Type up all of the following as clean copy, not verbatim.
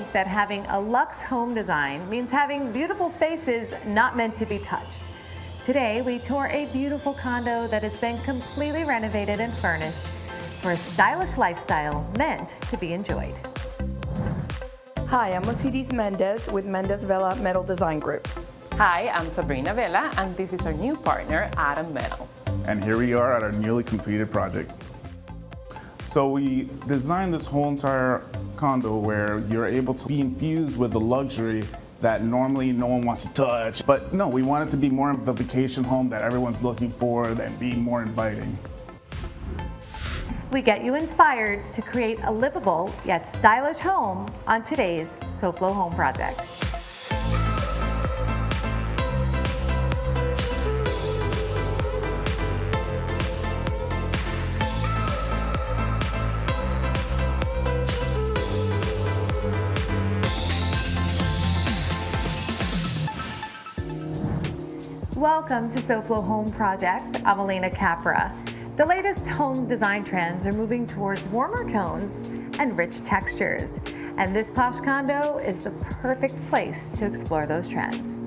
think that having a Luxe Home Design means having beautiful spaces not meant to be touched. Today, we tour a beautiful condo that has been completely renovated and furnished for a stylish lifestyle meant to be enjoyed. Hi, I'm Osiris Mendez with Mendez Vela Metal Design Group. Hi, I'm Sabrina Vela, and this is our new partner, Adam Metal. And here we are at our newly completed project. So we designed this whole entire condo where you're able to be infused with the luxury that normally no one wants to touch. But no, we want it to be more of the vacation home that everyone's looking for and be more inviting. We get you inspired to create a livable yet stylish home on today's SoFlo Home Project. Welcome to SoFlo Home Project. I'm Alena Capra. The latest home design trends are moving towards warmer tones and rich textures. And this posh condo is the perfect place to explore those trends.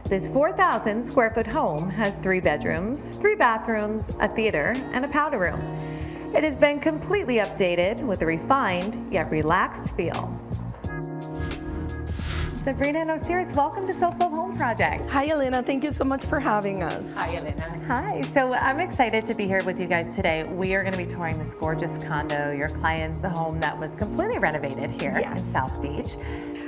This 4,000 square foot home has 3 bedrooms, 3 bathrooms, a theater, and a powder room. It has been completely updated with a refined yet relaxed feel. Sabrina and Osiris, welcome to SoFlo Home Project. Hi, Alena. Thank you so much for having us. Hi, Elena. Hi. So I'm excited to be here with you guys today. We are going to be touring this gorgeous condo, your client's home that was completely renovated here in South Beach.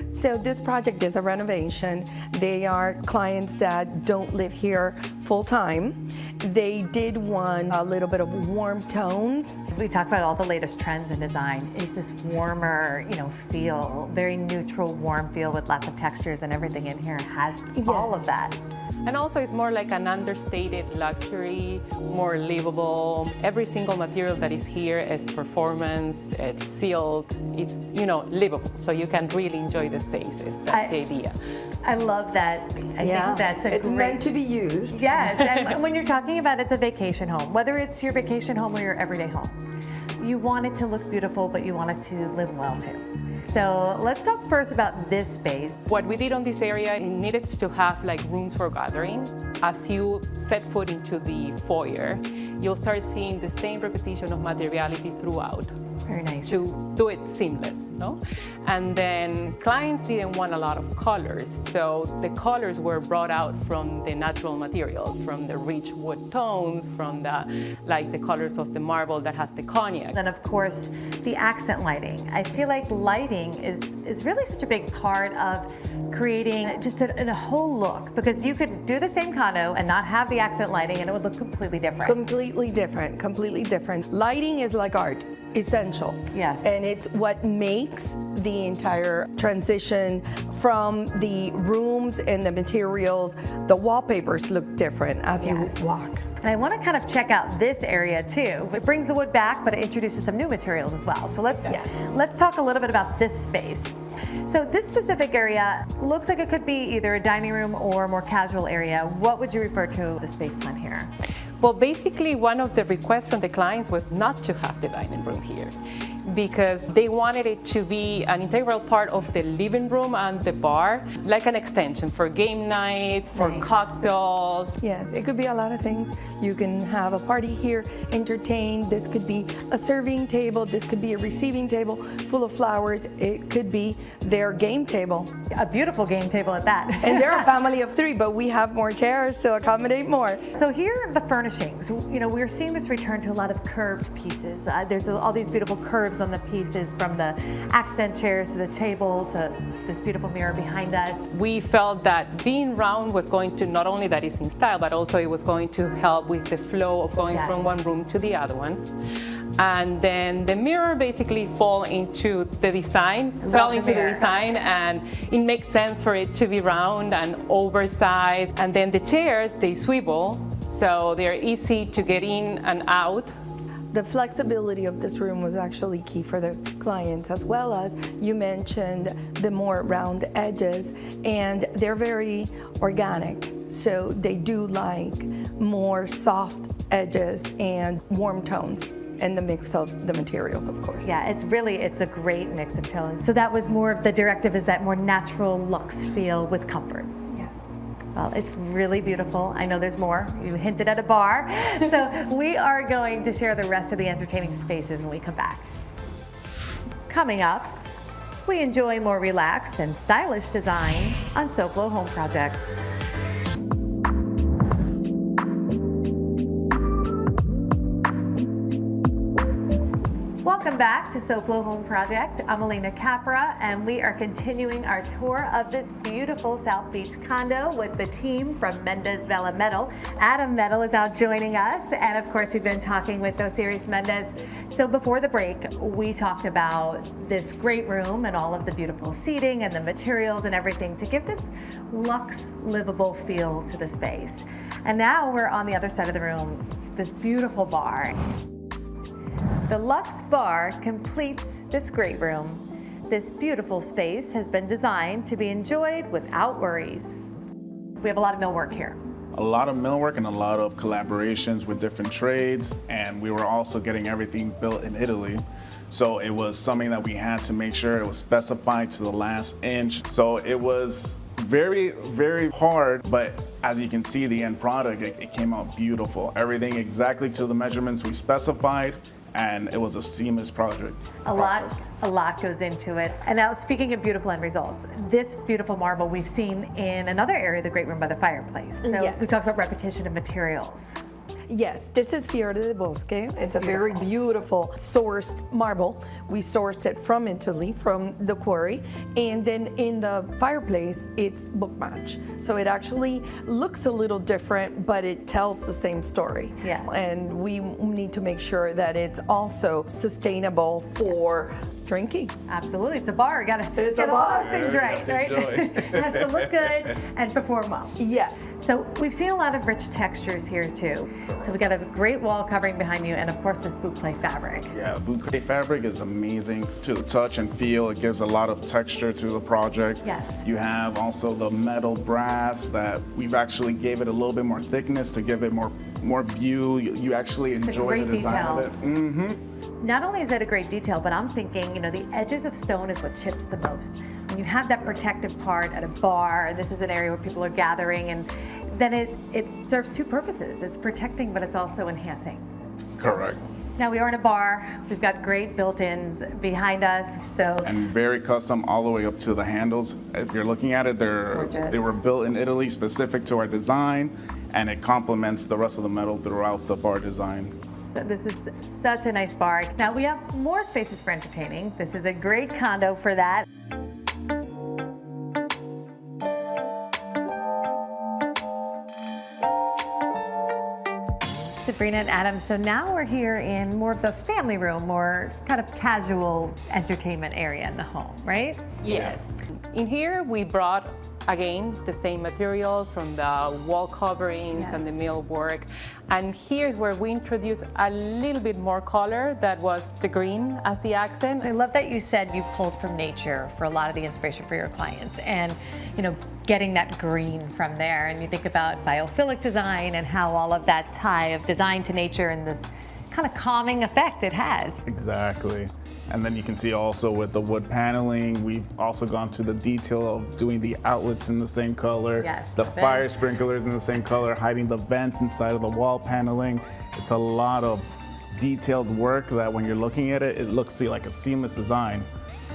So this project is a renovation. They are clients that don't live here full time. They did want a little bit of warm tones. We talked about all the latest trends in design. It's this warmer, feel, very neutral, warm feel with lots of textures, and everything in here has all of that. And also it's more like an understated luxury, more livable. Every single material that is here is performance, it's sealed, it's, livable. So you can really enjoy the spaces. That's the idea. I love that. I think that's it's meant to be used. Yes, and when you're talking about it's a vacation home, whether it's your vacation home or your everyday home, you want it to look beautiful, but you want it to live well too. So let's talk first about this space. What we did on this area, it needed to have like rooms for gathering. As you set foot into the foyer, you'll start seeing the same repetition of materiality throughout. Very nice. To do it seamless, no? And then clients didn't want a lot of colors, so the colors were brought out from the natural materials, from the rich wood tones, from the colors of the marble that has the cognac. And of course, the accent lighting. I feel like lighting is really such a big part of creating just a whole look, because you could do the same condo and not have the accent lighting and it would look completely different. Completely different, completely different. Lighting is like art. Essential. Yes. And it's what makes the entire transition from the rooms and the materials. The wallpapers look different as you walk. And I want to kind of check out this area too. It brings the wood back, but it introduces some new materials as well. So let's talk a little bit about this space. So this specific area looks like it could be either a dining room or a more casual area. What would you refer to the space plan here? Well, basically, one of the requests from the clients was not to have the dining room here because they wanted it to be an integral part of the living room and the bar, like an extension for game nights, for cocktails. Yes, it could be a lot of things. You can have a party here, entertain. This could be a serving table. This could be a receiving table full of flowers. It could be their game table. A beautiful game table at that. And they're a family of 3, but we have more chairs to accommodate more. So here are the furnishings. We're seeing this return to a lot of curved pieces. There's all these beautiful curves on the pieces, from the accent chairs to the table to this beautiful mirror behind us. We felt that being round was going to, not only that it's in style, but also it was going to help with the flow of going from one room to the other one. And then the mirror basically fell into the design, and it makes sense for it to be round and oversized. And then the chairs, they swivel, so they're easy to get in and out. The flexibility of this room was actually key for the clients, as well as you mentioned the more round edges, and they're very organic. So they do like more soft edges and warm tones. and the mix of the materials, of course. Yeah, it's a great mix of tones. So that was more of the directive, is that more natural luxe feel with comfort. Yes. Well, it's really beautiful. I know there's more. You hinted at a bar. So we are going to share the rest of the entertaining spaces when we come back. Coming up, we enjoy more relaxed and stylish design on SoFlo Home Project. Welcome back to SoFlo Home Project. I'm Alena Capra, and we are continuing our tour of this beautiful South Beach condo with the team from Mendez Vela Metal. Adam Metal is out joining us, and of course we've been talking with Osiris Mendez. So before the break, we talked about this great room and all of the beautiful seating and the materials and everything to give this luxe, livable feel to the space. And now we're on the other side of the room, this beautiful bar. The Luxe Bar completes this great room. This beautiful space has been designed to be enjoyed without worries. We have a lot of millwork here. A lot of millwork and a lot of collaborations with different trades, and we were also getting everything built in Italy. So it was something that we had to make sure it was specified to the last inch. So it was very, very hard, but as you can see, the end product, it came out beautiful. Everything exactly to the measurements we specified, and it was a seamless project. A lot goes into it. And now, speaking of beautiful end results, this beautiful marble we've seen in another area of the great room by the fireplace. So Yes. we talked about repetition of materials. Yes, this is Fiore del Bosque. It's a very beautiful sourced marble. We sourced it from Italy, from the quarry. And then in the fireplace, it's book match. So it actually looks a little different, but it tells the same story. Yeah. And we need to make sure that it's also sustainable for drinking. Absolutely, it's a bar. Gotta It's get a all bar. those things Yeah, right, you right? have to enjoy. It has to look good and perform well. Yeah. So we've seen a lot of rich textures here too. So we got a great wall covering behind you, and of course this boucle fabric. Yeah, the boucle fabric is amazing to the touch and feel. It gives a lot of texture to the project. Yes. You have also the metal brass that we've actually gave it a little bit more thickness to give it more view. You actually enjoy great the design of it. detail. Not only is that a great detail, but I'm thinking, the edges of stone is what chips the most. When you have that protective part at a bar, and this is an area where people are gathering, and then it serves two purposes. It's protecting, but it's also enhancing. Correct. Now we are in a bar. We've got great built-ins behind us, so And very custom all the way up to the handles. If you're looking at it, Gorgeous. they were built in Italy specific to our design, and it complements the rest of the metal throughout the bar design. So this is such a nice bar. Now we have more spaces for entertaining. This is a great condo for that. Sabrina and Adam, so now we're here in more of the family room, more kind of casual entertainment area in the home, right? Yes. In here, we brought, again, the same materials from the wall coverings and the Yes. millwork. And here's where we introduced a little bit more color. That was the green as the accent. I love that you said you pulled from nature for a lot of the inspiration for your clients, and getting that green from there. And you think about biophilic design and how all of that tie of design to nature and this kind of calming effect it has. Exactly. And then you can see also with the wood paneling, we've also gone to the detail of doing the outlets in the same color. Yes, The the fire vents. sprinklers in the same color, hiding the vents inside of the wall paneling. It's a lot of detailed work that when you're looking at it, it looks like a seamless design,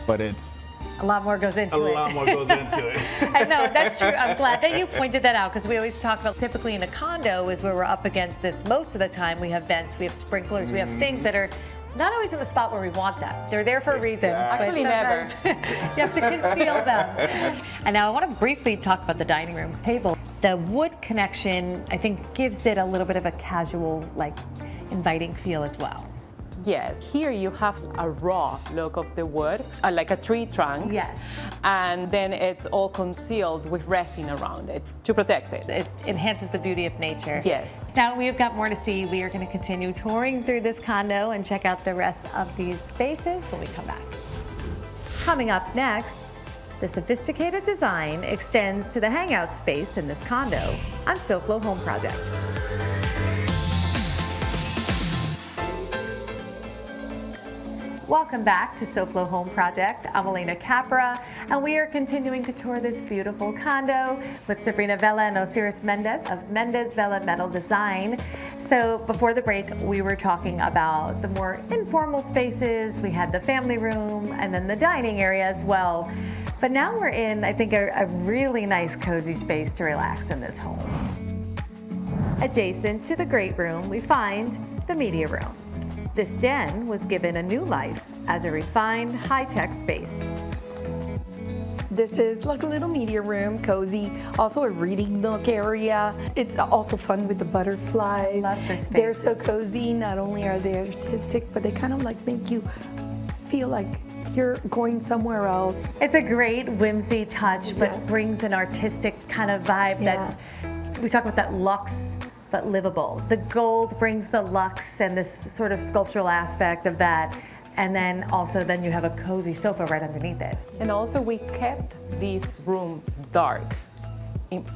but it's A lot more goes into a it. lot more goes into it. I know, that's true. I'm glad that you pointed that out, because we always talk about typically in a condo is where we're up against this most of the time. We have vents, we have sprinklers, we have things that are not always in the spot where we want them. They're there for a reason, but Actually, never. sometimes you have to conceal them. And now I want to briefly talk about the dining room table. The wood connection, I think, gives it a little bit of a casual, inviting feel as well. Yes, here you have a raw look of the wood, like a tree trunk. Yes. And then it's all concealed with resin around it to protect it. It enhances the beauty of nature. Yes. Now we've got more to see. We are going to continue touring through this condo and check out the rest of these spaces when we come back. Coming up next, the sophisticated design extends to the hangout space in this condo on SoFlo Home Project. Welcome back to SoFlo Home Project. I'm Alena Capra, and we are continuing to tour this beautiful condo with Sabrina Vela and Osiris Mendez of Mendez Vela Metal Design. So before the break, we were talking about the more informal spaces. We had the family room and then the dining area as well. But now we're in, I think, a really nice cozy space to relax in this home. Adjacent to the great room, we find the media room. This den was given a new life as a refined, high-tech space. This is like a little media room, cozy, also a reading nook area. It's also fun with the butterflies. Love this space. They're so cozy. Not only are they artistic, but they kind of like make you feel like you're going somewhere else. It's a great whimsy touch, but brings an artistic kind of vibe that's, we talk about that luxe, but livable. The gold brings the luxe and this sort of sculptural aspect of that. And then also then you have a cozy sofa right underneath it. And also we kept this room dark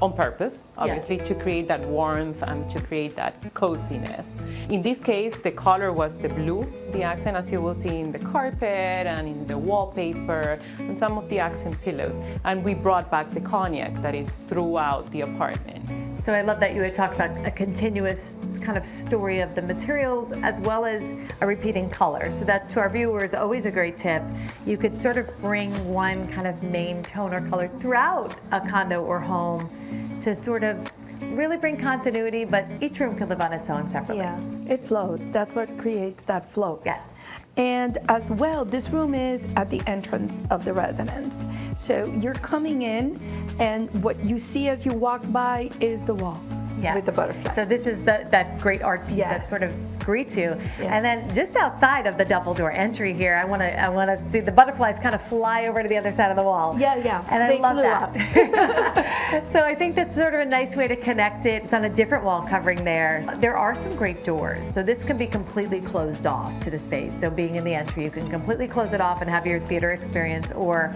on purpose, obviously, to create that warmth and to create that coziness. In this case, the color was the blue, the accent, as you will see in the carpet and in the wallpaper and some of the accent pillows. And we brought back the cognac that is throughout the apartment. So I love that you had talked about a continuous kind of story of the materials as well as a repeating color. So that to our viewers, always a great tip. You could sort of bring one kind of main tone or color throughout a condo or home to sort of really bring continuity, but each room could live on its own separately. Yeah, it flows. That's what creates that flow. Yes. And as well, this room is at the entrance of the residence. So you're coming in, and what you see as you walk by is the wall with the butterflies. So this is that great art piece that sort of greets you. Yes. And then just outside of the double door entry here, I want to see the butterflies kind of fly over to the other side of the wall. Yeah. And I love flew that. So I think that's sort of a nice way to connect it. It's on a different wall covering there. There are some great doors. So this can be completely closed off to the space. So being in the entry, you can completely close it off and have your theater experience, or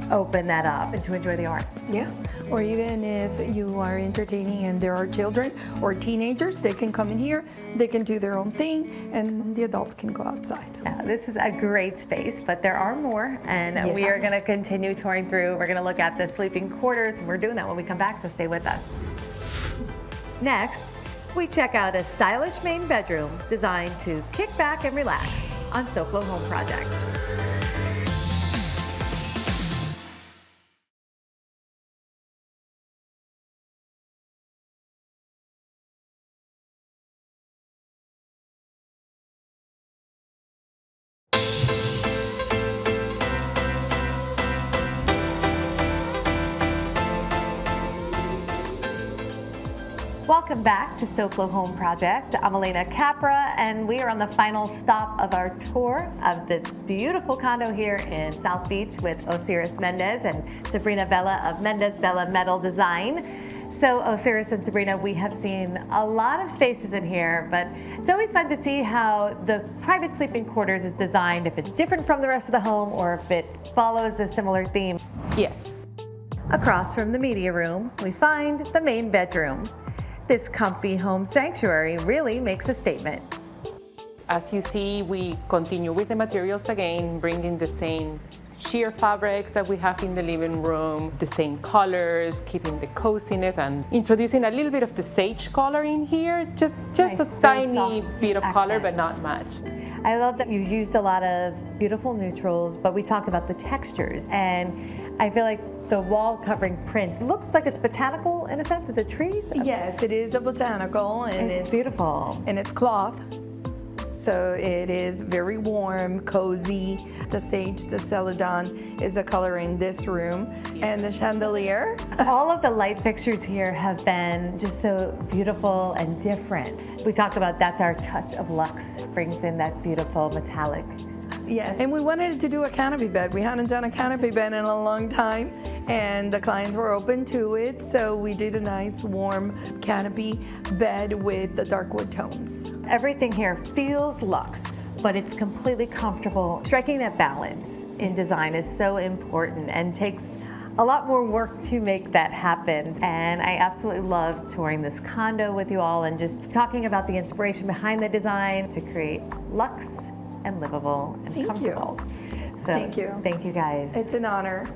open that up and to enjoy the art. Yeah, or even if you are entertaining and there are children or teenagers, they can come in here, they can do their own thing, and the adults can go outside. Yeah, this is a great space, but there are more, and we are going to continue touring through. We're going to look at the sleeping quarters, and we're doing that when we come back, so stay with us. Next, we check out a stylish main bedroom designed to kick back and relax on SoFlo Home Project. Welcome back to SoFlo Home Project. I'm Alena Capra, and we are on the final stop of our tour of this beautiful condo here in South Beach with Osiris Mendez and Sabrina Vela of Mendez Vela Metal Design. So Osiris and Sabrina, we have seen a lot of spaces in here, but it's always fun to see how the private sleeping quarters is designed, if it's different from the rest of the home or if it follows a similar theme. Yes. Across from the media room, we find the main bedroom. This comfy home sanctuary really makes a statement. As you see, we continue with the materials again, bringing the same sheer fabrics that we have in the living room, the same colors, keeping the coziness, and introducing a little bit of the sage color in here, just Nice, a very tiny soft bit of color, accent. but not much. I love that you used a lot of beautiful neutrals, but we talk about the textures, and I feel like the wall covering print looks like it's botanical in a sense. Is it trees? Yes, it is a botanical, and It's beautiful. and it's cloth. So it is very warm, cozy. The sage, the celadon is the color in this room, and the chandelier. All of the light fixtures here have been just so beautiful and different. We talk about that's our touch of luxe, brings in that beautiful metallic. Yes, and we wanted to do a canopy bed. We hadn't done a canopy bed in a long time, and the clients were open to it, so we did a nice warm canopy bed with the dark wood tones. Everything here feels luxe, but it's completely comfortable. Striking that balance in design is so important and takes a lot more work to make that happen. And I absolutely love touring this condo with you all and just talking about the inspiration behind the design to create luxe and livable and Thank you. comfortable. So Thank you. Thank you guys. It's an honor.